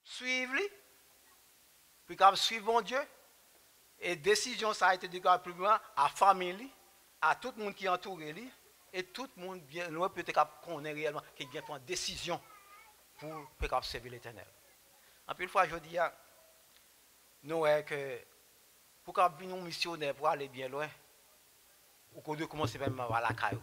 suivre-lui, puis capable suivre mon Dieu. Et décision, ça a été déclaré plus loin à la famille, à tout le monde qui entoure lui, et tout le monde bien loin peut-être qu'on est réellement, qui vient prendre décision pour servir l'Éternel. En plus, une fois, je dis, nous, que pour qu'on vienne un missionnaire pour aller bien loin, ou qu'on doit commencer même à la caillou.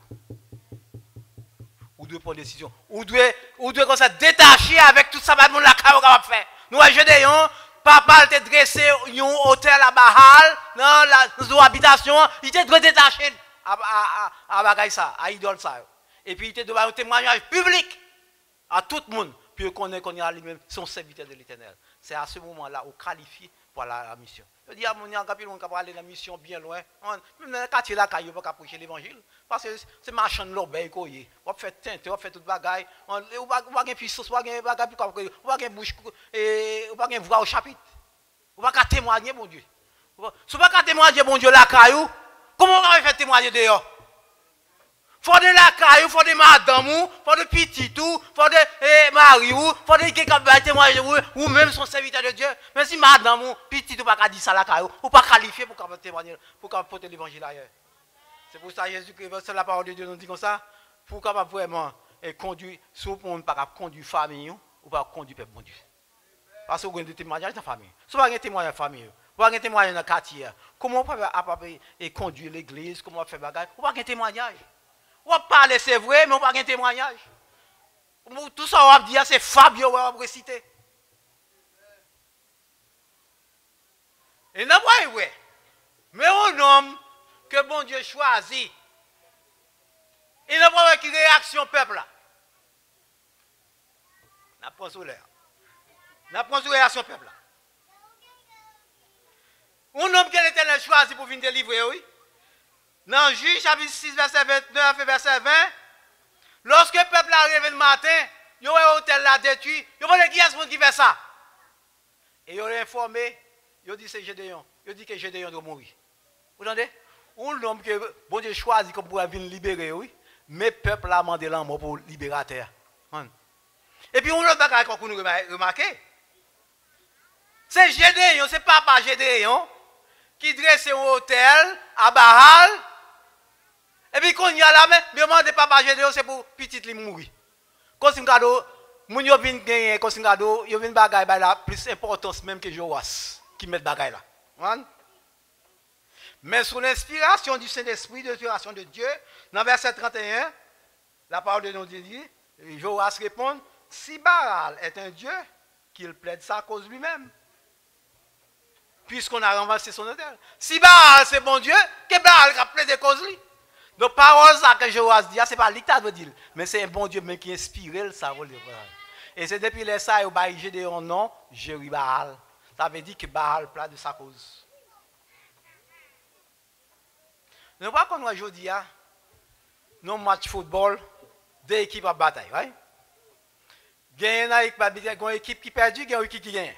Ou doit prendre décision. Ou doit comme ça détacher avec tout ça, la caillou qu'on va faire. Nous, Gédéon, papa était dressé un hôtel à Bahal, dans une habitation, il était détaché à bagaille ça, à idole ça. Et puis il était devant un témoignage public à tout le monde, puis qu'on est lui-même son serviteur de l'Éternel. C'est à ce moment-là qu'on qualifie pour la mission. Je dis à mon ami, on peut aller dans la mission bien loin. Même dans le quartier là, il ne peut pas prêcher l'évangile. Parce que c'est marchand de l'obéi. On va faire teinte, on va faire toute bagaille. On va faire puissance, on va faire bagaille, on va faire bouche, on va faire voix au chapitre. On va faire témoigner, mon Dieu. Si on ne va pas témoigner, mon Dieu, la caillou, comment on va faire témoigner dehors? Il faut de la caillou, il faut de madame, il faut de petit tout, il faut de mari, il faut de quelqu'un qui va témoigner, ou même son serviteur de Dieu. Mais si madame, petit tout, pas dire ça la caillou, ou pas qualifié pour témoigner, pour porter l'évangile ailleurs. C'est pour ça que Jésus-Christ, la parole de Dieu nous dit comme ça, pour capable vraiment conduire, si on ne peut pas conduire famille, ou pas conduire peuple, mon Dieu. Parce que vous avez des témoignages dans la famille. Si vous avez des témoignages dans la famille, vous avez des témoignages dans le quartier, comment on peut conduire l'église, comment on peut faire bagage, vous avez des témoignages. On va parler, c'est vrai, mais on n'a pas de témoignage. Tout ça, on va dire, c'est Fabio, on va réciter. Et non, oui. Mais un homme que bon Dieu choisit, il n'a pas de réaction peuple là. N'a pas de réaction peuple là. Un homme que l'Éternel choisit pour venir délivrer, oui. Dans Juge, chapitre 6, verset 29 et verset 20, lorsque le peuple arrive le matin, il y a un hôtel là détruit, il y a qui est-ce qui fait ça? Et il a informé, il dit c'est Gédéon. Il dit que Gédéon doit mourir. Vous entendez? Un homme que bon Dieu choisit comme pour venir libérer, oui, mais le peuple a demandé l'amour pour libérateur. Et puis, on autre bagage qu'on nous remarquer. C'est Gédéon, c'est papa Gédéon, qui dresse un hôtel à Bahal. Et puis, quand il y a là, mais demande papa Gédéon, c'est pour petit li mourir. Quand c'est un cadeau, moun yo vinn gagner, quand c'est un cadeau, yo vinn bagay là, plus importance même que Joas, qui met bagay là. Mais sous l'inspiration du Saint-Esprit, de l'inspiration de Dieu, dans verset 31, la parole de nous dit, Joas répond, si Baal est un Dieu, qu'il plaide sa cause lui-même. Puisqu'on a renversé son hôtel. Si Baal c'est bon Dieu, que Baal a plaidé cause lui. Donc, parole ça que Joas dit, ce n'est pas l'État de dire, mais c'est un bon Dieu même qui inspire ça. Et c'est depuis les ça, il a Gédéon nom, Jérubaal. Ça veut dire que Baal plaide de sa cause. Nous voyons qu'on aujourd'hui, nos matchs football, deux équipes en bataille. Right? Il y a une équipe qui perd, il y a une équipe qui gagne.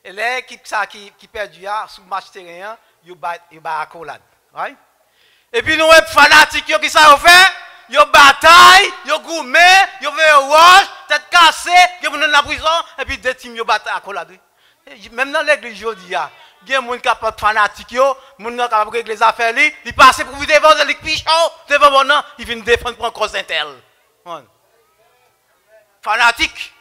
Et l'équipe qui perd sur le match terrain, il bat accolade. Right? Et puis nous, les fanatiques qui ça fait, ils bataille, ils gourmet, ils veulent rouge, tête cassée, ils vont dans la prison, et puis deux teams ils battent accolade. Même dans l'église aujourd'hui, il y a des gens qui sont fanatiques, des gens qui sont régler les affaires, ils passent pour vous défendre les pichons, devant mon nom, ils viennent défendre pour une cause intel. Fanatique.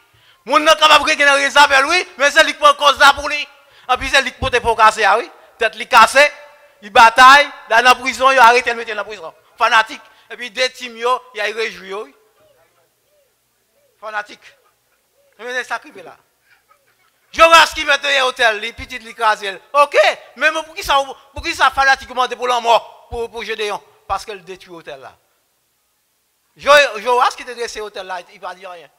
Les gens qui sont régler les affaires, oui, mais c'est lui qui prend cause là pour lui. Et puis c'est lui qui peut pour casser, oui. Tête lui cassée, il bataille, dans la prison, il arrête de mettre dans la prison. Fanatique. Et puis des teams, il a réjoui. Fanatique. Mais c'est ça qui fait là. Joras qui met un hôtel, les petites l'écraser. Ok, mais pour qui ça fanatiquement pour la mort, pour Gédéon? Parce qu'elle détruit l'hôtel là. Joras qui te dresse l'hôtel là, il ne va dire rien.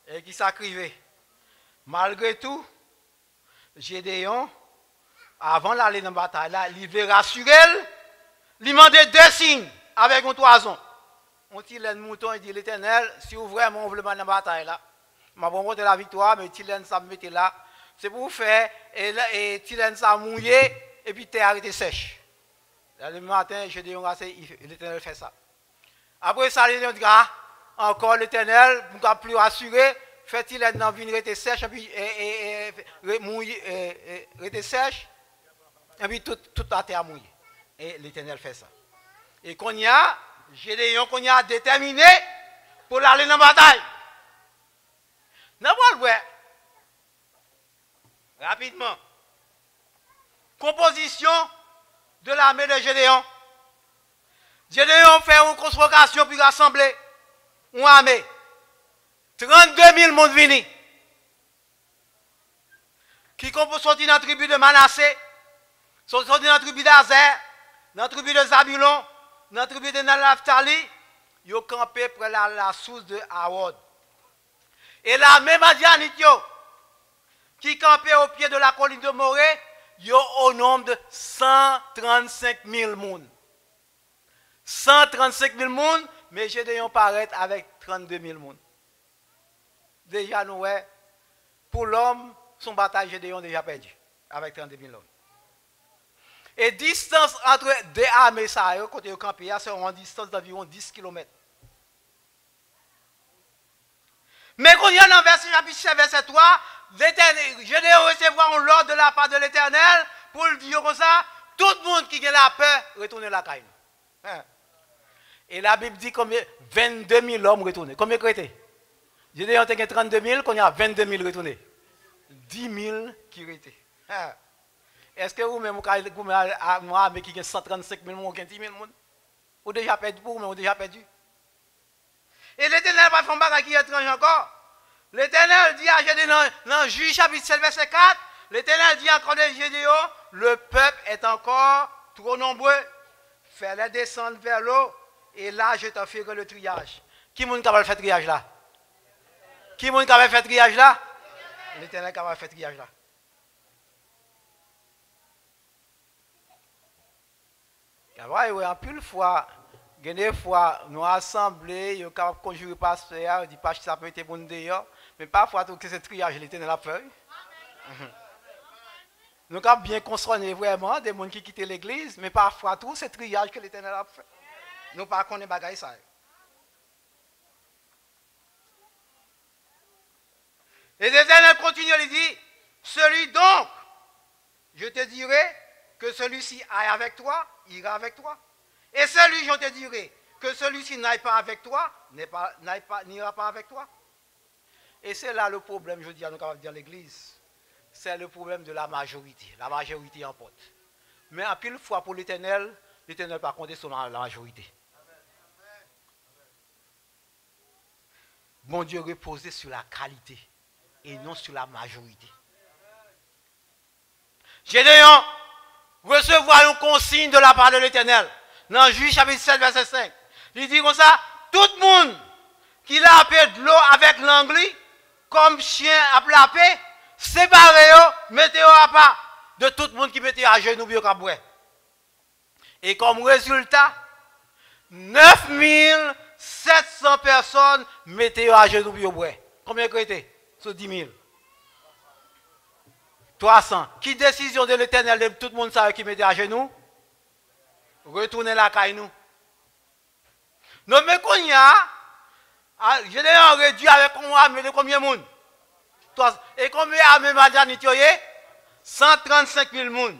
Et qui s'acrivait. Malgré tout, Gédéon, avant d'aller dans la bataille là, il veut rassurer, il demandait deux signes avec un toison. On tire le mouton et dit l'Éternel, si vous vraiment voulez dans la bataille là, je vais monter la victoire, mais Tilen ça me mettait là, c'est pour vous faire, et Tilen ça mouillé, et puis terre arrêté sèche. Le matin, je dis, l'Éternel fait ça. Après ça, l'Éternel dit, encore l'Éternel, nous avons plus rassuré, fait-il être dans une rete sèche, et puis rete sèche, et puis toute la terre mouillée. Et l'Éternel fait ça. Et qu'on y a, Gédéon qu'on y a déterminé pour aller dans la bataille. Nous allons voir rapidement. Composition de l'armée de Gédéon. Gédéon fait une convocation puis rassembler une armée. 32 000 personnes venus. Qui sont sortis dans la tribu de Manassé, sont sortis dans la tribu d'Azer, dans la tribu de Zabulon, dans la tribu de Naphtali. Ils ont campé près de la source de Harod. Et l'armée madianite qui campait au pied de la colline de Morée, ils ont au nombre de 135 000 personnes. 135 000 personnes, mais Gédéon paraît avec 32 000 personnes. Déjà, nous, pour l'homme, son bataille, Gédéon déjà perdu, avec 32 000 hommes. Et distance entre deux armées, ça, côté au campé, c'est une distance d'environ 10 km. Mais quand il y a dans verset chapitre 7, verset 3, Gédéon recevra l'ordre de la part de l'Éternel pour le dire comme ça, tout le monde qui a la peur, retourne la caille. Et la Bible dit combien 22 000 hommes retournés. Combien de étaient? Gédéon a 32 000, qu'on y a 22 000 retournés. 10 000 qui étaient. Est-ce que vous-même, moi, mais qui a 135 000, ou 10 000 ou déjà perdu pour vous, ou déjà perdu? Et l'Éternel n'a pas fait un bagage qui est étrange encore. L'Éternel dit à Gédéon, dans Juge chapitre 7, verset 4, l'Éternel dit encore à Gédéon, le peuple est encore trop nombreux. Fais-les descendre vers l'eau, et là je t'en ferai le triage. Qui est capable de faire le triage là? Qui est capable de faire le triage là? L'Éternel est capable de faire le triage là. Oui, en plus fois, des fois, nous assemblés, nous avons conjuré pasteur, dit pas que ça peut être bon d'ailleurs, mais parfois, tout ce triage, l'Éternel a fait. Nous avons bien concerné vraiment des gens qui quittent l'église, mais parfois, tout ce triage que l'Éternel a fait. Nous ne connaissons pas ça. Et l'Éternel continue, il dit, celui donc, je te dirai que celui-ci aille avec toi, ira avec toi. Et celui, je te dirai, que celui-ci n'aille pas avec toi, n'ira pas avec toi. Et c'est là le problème, je dis à nous capables de dire l'église. C'est le problème de la majorité. La majorité emporte. Mais à pile fois pour l'Éternel, l'Éternel pas compter sur la majorité. Bon Dieu reposer sur la qualité et non sur la majorité. Gédéon recevoir une consigne de la part de l'Éternel. Dans Juge chapitre 7, verset 5. Il dit comme ça, tout le monde qui l'a appelé de l'eau avec l'anglais, comme chien à plapé, séparez-vous, mettez-vous à part de tout le monde qui mettait à genoux bio caboué. Et comme résultat, 9700 personnes mettez-vous à genoux bio bois. Combien de était sur 10 000? 300. Qui décision de l'Éternel de tout le monde ça qui mettait à genoux? Retournez la caille nous. Non mais qu'on y a, je l'ai réduit avec combien de monde? Et combien de Madianite? 135 000 personnes.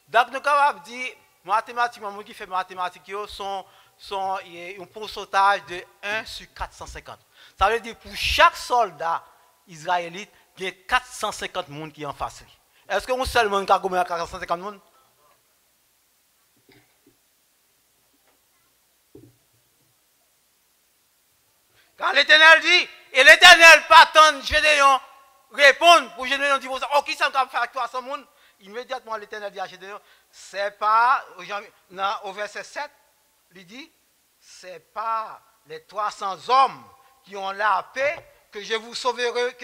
Donc nous avons dit, mathématiquement, les gens qui font mathématiques sont un pourcentage de 1 sur 450. Ça veut dire pour chaque soldat israélite, il y a 450 personnes qui sont en face. Est-ce que nous seulement qui a 450 personnes? Quand l'Éternel dit, et l'Éternel pas attendre Gédéon répondre pour Gédéon dire, oh, qui ça va faire avec 300 personnes? Immédiatement l'Éternel dit à Gédéon, c'est pas, au verset 7, il dit, c'est pas les 300 hommes qui ont la paix que je vous sauverai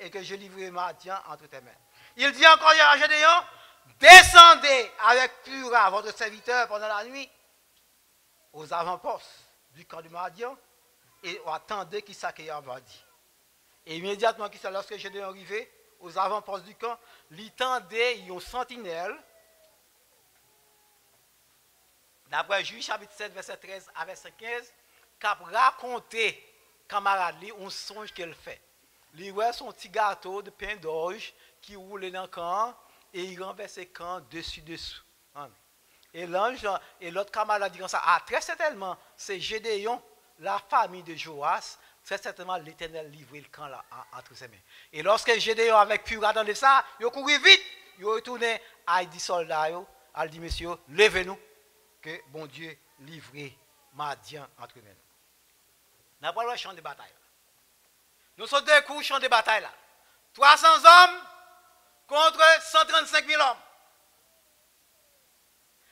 et que je livrerai Madian entre tes mains. Il dit encore à Gédéon, descendez avec Pura, votre serviteur, pendant la nuit, aux avant-postes du camp de Madian, et attendez qui ça qu'il a dit. Et immédiatement, lorsque Gédéon arrivé aux avant-postes du camp, il tendait une sentinelle. D'après Juge chapitre 7, verset 13 à verset 15, a raconté camarade lui un songe qu'elle fait. Il voit son petit gâteau de pain d'orge qui roule dans le camp et il renverse le camp dessus. Et l'ange et l'autre camarade dit comme ça, très certainement, c'est Gédéon, la famille de Joas, très certainement l'Éternel livré le camp là entre ses mains. Et lorsque Gédéon avec pu attendre ça, il a couru vite, il a retourné à dit soldats, il dit messieurs, levez-nous, que bon Dieu livré Madian entre nous. Nous avons le champ de bataille. Nous sommes deux coups champ de bataille là. 300 hommes contre 135 000 hommes.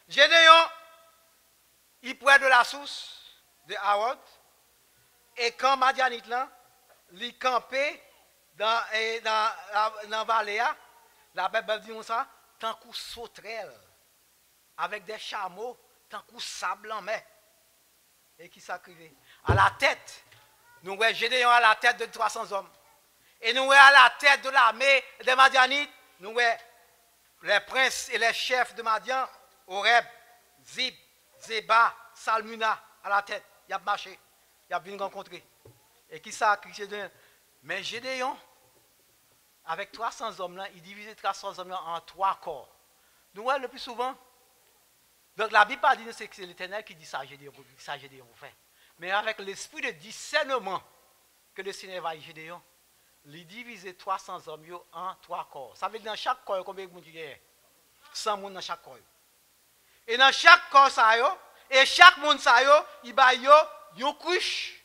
Gédéon, il près de la source de Harod. Et quand Madianite là, il campait dans la vallée, la Bible dit ça, tant qu'on sauterelle, avec des chameaux, tant qu'on sable en mer. Et qui s'acrivait. À la tête, nous voyons Gédéon à la tête de 300 hommes. Et nous voyons à la tête de l'armée des Madianites, nous voyons les princes et les chefs de Madian, Oreb, Zib, Zeba, Salmuna, à la tête. Il a marché, il a venu rencontrer. Et qui s'acrivait. Mais Gédéon, avec 300 hommes là, il divisait 300 hommes là en 3 corps. Nous voyons le plus souvent. Donc la Bible dit que c'est l'Éternel qui dit ça, Gédéon fait. Mais avec l'esprit de discernement que le Seigneur va y Gédéon, il divise 300 hommes en 3 corps. Ça veut dire dans chaque corps, combien de monde il y a 100 monde dans chaque corps. Et dans chaque corps, et chaque monde, il y a une couche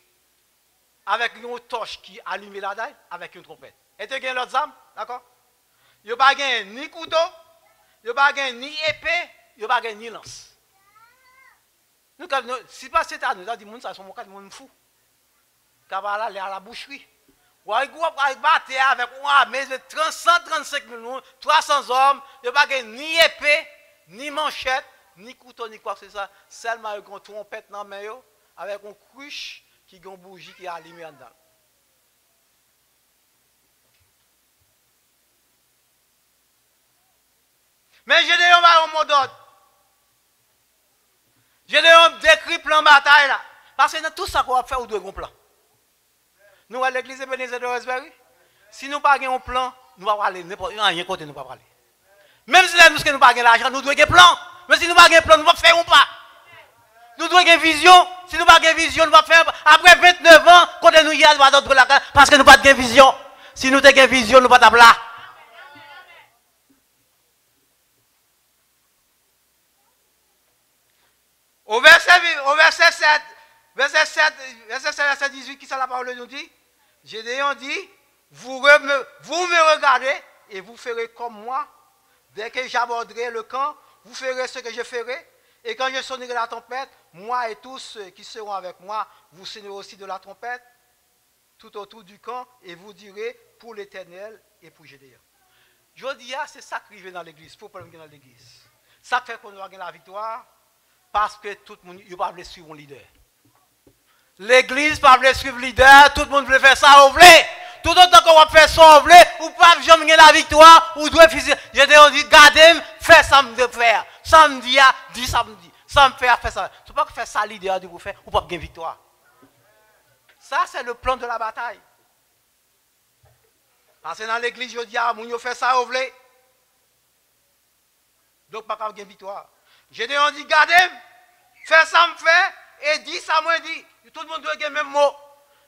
avec une torche qui allume la dalle avec une trompette. Et tu as l'autre arme, d'accord? Il n'y a pas ni couteau, il n'y a pas ni épée, il n'y a pas ni lance. Nous, si pas c'est à nous, nous disons que sont des gens fous. Quand on aller à la boucherie, ou à battre avec une armée de 135 000, 300 hommes, il n'y a pas ni épée, ni manchette, ni couteau, ni quoi que ce soit. Seulement avec une trompette dans la main, avec une cruche qui a une bougie qui est allumée dedans. Mais Gédéon va au mot d'ordre. Gédéon décrit plan bataille là. Parce que dans tout ça qu'on va faire, on doit avoir un plan. Nous, à l'église Ebenezer de Westbury, si nous n'avons pas un plan, nous ne pouvons pas aller n'importe où, rien côté, nous ne pouvons pas aller. Même si nous n'avons pas l'argent, nous devons avoir un plan. Mais si nous n'avons pas un plan, nous ne pouvons pas faire ou pas. Nous devons avoir une vision. Si nous n'avons pas une vision, nous ne pouvons pas faire. Après 29 ans, quand nous y allons dans la case, parce que nous n'avons pas de vision. Si nous avons une vision, nous ne pouvons pas là. Au verset 7, verset 18, qui ça la parole nous dit? Gédéon dit, vous me regardez et vous ferez comme moi. Dès que j'aborderai le camp, vous ferez ce que je ferai. Et quand je sonnerai la trompette, moi et tous ceux qui seront avec moi, vous sonnerez aussi de la trompette tout autour du camp et vous direz pour l'Éternel et pour Gédéon. Je dis, c'est ça qui arrive dans l'église, pour problème dans l'église. Ça fait qu'on va gagner la victoire. Parce que tout le monde ne peut pas suivre un leader. L'église ne peut pas suivre le leader, tout le monde veut faire ça, on veut. Tout autant qu'on va faire ça, on veut, ou pas jamais gagner la victoire, ou doit faire. Je dis, gardez, fais ça, me faire. Samedi, dis samedi. Ça me fait ça. Tu ne peux pas faire ça, leader, de vous faire, ou pas gagner victoire. Ça, c'est le plan de la bataille. Parce que dans l'église, je dis, on fait ça, on veut. Donc, pas gagner victoire. Gédéon dit, gardez, fais ça, me fait, et dis ça, moi, dit. Tout le monde doit avoir le même mot.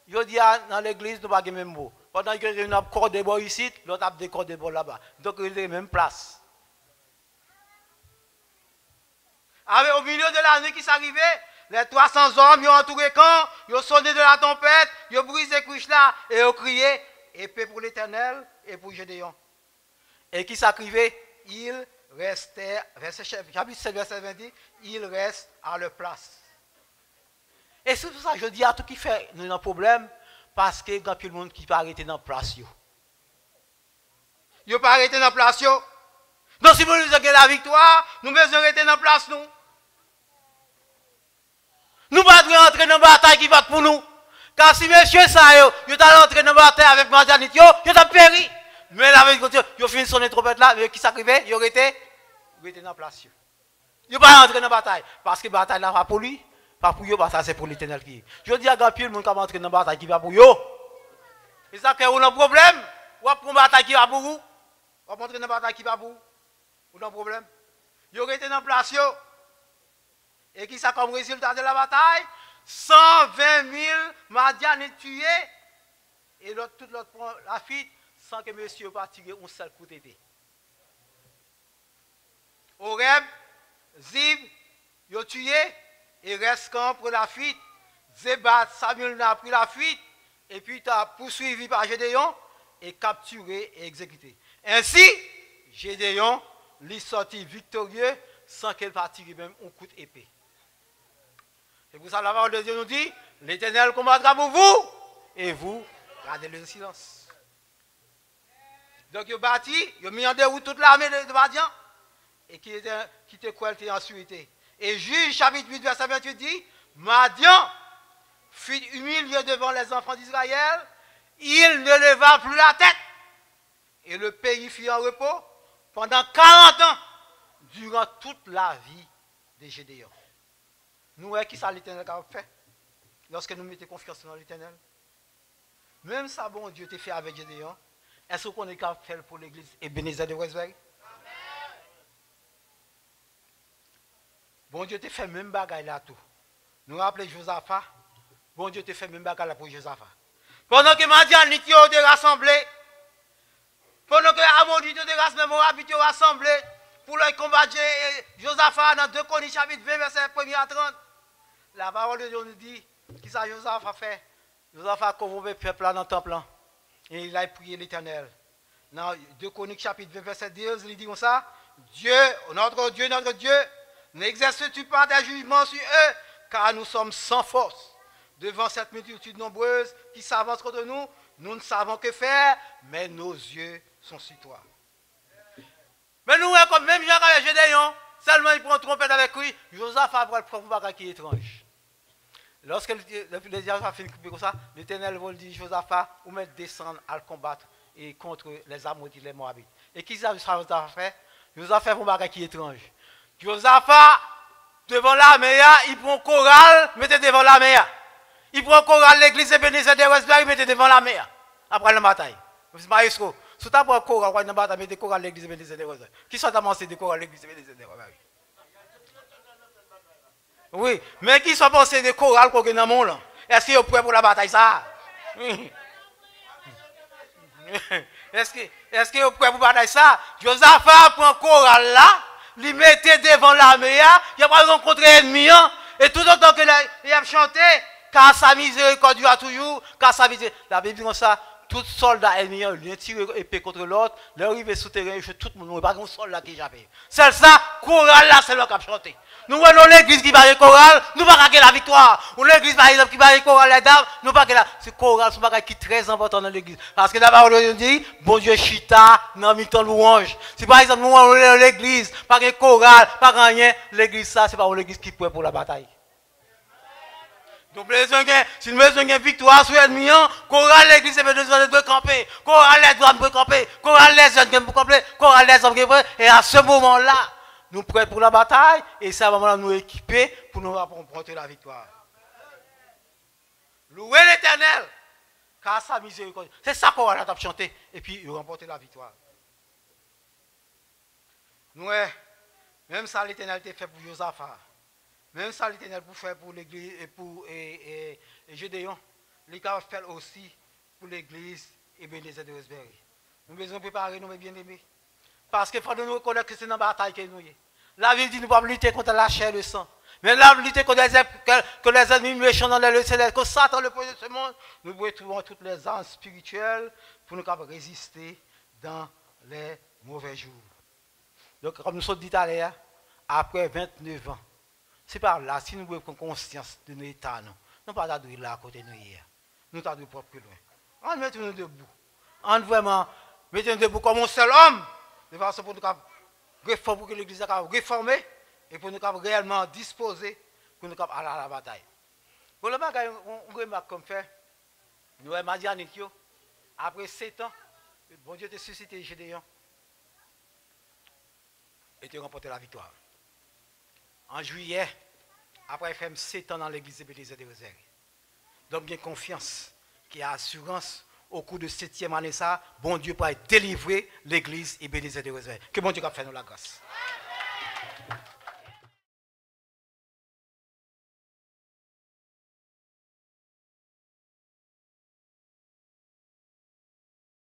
Je dis, dans l'église, nous n'avons pas le même mot. Pendant que nous avons corps de bois ici, l'autre a des corps de bois là-bas. Donc, il est la même place. Au milieu de la nuit qui s'arrivait, les 300 hommes, ils ont entouré le camp, ils ont sonné de la tempête, ils ont brisé les couches là, et ils ont crié, épée pour l'Éternel et pour Gédéon. Et qui s'arrivait, il restait, chapitre 7, verset 20, il reste à leur place. Et c'est pour ça que je dis à tout qui fait nous un problème, parce que quand tout le monde qui peut arrêter dans la place, il ne peut pas arrêter dans la place. Donc si vous nous avez la victoire, nous devons arrêter dans la place. Nous ne pouvons pas entrer dans la bataille qui va pour nous. Car si monsieur ça, ils ont entré dans la bataille avec Madianite, ils ont péri. Mais la vérité, ils ont fini de sonner trompette là, mais qui s'arrivait, ils ont été dans la place. Ils ne peuvent pas entrer dans la bataille. Parce que la bataille là va pour lui. Pas pour eux, ça c'est pour l'Éternel qui. Je dis à Gampil, le monde qui va entrer dans la bataille qui va pour eux. Et ça, quand on a un problème, ou pour une bataille qui va pour vous, ou pour entrer dans la bataille qui va pour vous, ou un problème. Ils auraient été dans la place. Et qui ça comme résultat de la bataille? 120 000 Madianites tués. Et tout l'autre prend la fuite sans que monsieur pas tiré un seul coup d'épée. Horeb, Zib, ils ont tué. Et reste quand pour la fuite. Zébat, Samuel a pris la fuite. Et puis tu as poursuivi par Gédéon et capturé et exécuté. Ainsi, Gédéon lui sortit victorieux sans qu'elle pas tiré même un coup d'épée. C'est pour ça que la parole de Dieu nous dit, l'Éternel combattra pour vous et vous gardez le silence. Donc ils ont bâti, ils ont mis en déroute toute l'armée de Madian et qui était quoi, était en sûreté. Et Juge chapitre 8 verset 28 dit, Madian fut humilié devant les enfants d'Israël, il ne leva plus la tête et le pays fut en repos pendant 40 ans durant toute la vie de Gédéon. Nous, qui ça l'Éternel a fait lorsque nous mettons confiance dans l'Éternel? Même ça, bon Dieu t'a fait avec Gédéon, est-ce qu'on est capable de faire pour l'église Ebenezer de Westbury? Bon Dieu t'a fait même bagaille là tout. Nous rappelons Josaphat, bon Dieu t'a fait même bagaille là pour Josaphat. Pendant que Madian était rassemblé, pendant que Amonite était rassemblé, pour le combattre Josaphat dans 2 Chroniques chapitre 20 verset 1 à 30. La parole de Dieu nous dit, qui ça Josaphat fait? Josaphat a convoqué le peuple là dans le temple. Et il a prié l'Éternel. Dans 2 Chroniques chapitre 20 verset 10, il dit comme ça, notre Dieu, n'exerces-tu pas des jugements sur eux, car nous sommes sans force. Devant cette multitude nombreuse qui s'avance contre nous, nous ne savons que faire, mais nos yeux sont sur toi. Mais nous, comme même Jean avec Gédéon, seulement il prend trompette avec lui, Josaphat va prendre un bagage qui est étrange. Lorsque les gens ont fait comme ça, l'Éternel va dire Josaphat, ou mettre descendre à le combattre et contre les Ammonites, les Moabites. Et qui ça Josaphat fait? Josaphat fait un bagage qui est étrange. Josaphat, devant l'armée, il prend chorale, mettez devant l'armée. Il prend chorale l'église Ebenezer de Westbury, mettez devant l'armée. Après la bataille. Maestro, si tu as pris chorale, dans la bataille, mettez chorale l'église Ebenezer de Westbury. Qui sont avancés de chorale l'église Ebenezer de Westbury? Oui, mais qui sont pensés de chorale qu'on a dans le monde? Est-ce qu'ils sont prêts pour la bataille ça? Oui. Est-ce qu'ils sont prêts pour la bataille ça? Josaphat prend chorale là, lui mettait devant l'armée, il a pas rencontré l'ennemi, et tout autant que il a chanté, car sa miséricorde dure toujours, car sa miséricorde. La Bible dit comme ça, tout soldat ennemi, il a tiré épée contre l'autre, leur arrivé souterrain, tout le monde, pas un soldat qui échappé. C'est ça, chorale là, c'est leur qui a chanté. Nous voyons l'église qui va chorale, nous ne pas gagner la victoire. Ou l'église par exemple qui va chorale les dames, nous ne pas gagner la. C'est chorale, c'est un bagage qui est très important dans l'église. Parce que la parole de Dieu dit, bon Dieu chita, dans le temps louange. Si par exemple nous voyons l'église, pas de chorale, pas rien, l'église ça, c'est pas l'église qui est pour la bataille. Donc si nous avons une victoire sur l'ennemi, chorale l'église c'est besoin de camper, chorale les doigts de camper, chorale les jeunes de camper, chorale les hommes de camper, et à ce moment-là, nous prêts pour la bataille et c'est à ce moment-là nous équiper pour nous remporter la victoire. Louez l'Éternel, car sa miséricorde. C'est ça qu'on va chanter et puis remporter la victoire. Nous, même ça l'Éternel a fait pour Josaphat, même ça l'Éternel pour faire pour l'église et pour Gédéon, il a fait aussi pour l'église Ebenezer de Westbury. Nous devons besoin préparer nos bien-aimés. Parce qu'il faut nous reconnaître que c'est dans la bataille que nous sommes. La Bible dit que nous ne pouvons pas lutter contre la chair et le sang. Mais là, lutter contre les ennemis méchants dans le céleste, que Satan le projet de ce monde, nous pouvons trouver toutes les armes spirituelles pour nous résister dans les mauvais jours. Donc, comme nous sommes dit tout à l'heure, après 29 ans, c'est par là, si nous avons conscience de nos états, nous ne pas là à côté de nous hier. Nous sommes pas plus loin. On met nous debout. On vraiment mettons nous debout comme un seul homme. De façon pour nous réformer, pour que l'Église soit réformée et pour nous réellement disposer pour nous aller à la bataille. Pour le bagage, on remarque comme fait, nous avons dit après 7 ans, bon Dieu t'a suscité Gédéon et t'a remporté la victoire. En juillet Après, il fait 7 ans dans l'église Ébenezer de Rosaire. Donc, bien confiance, qui a assurance au cours de 7e année, ça, bon Dieu pourra délivrer l'église Ébenezer de Rosaire. Que bon Dieu a fait nous la grâce.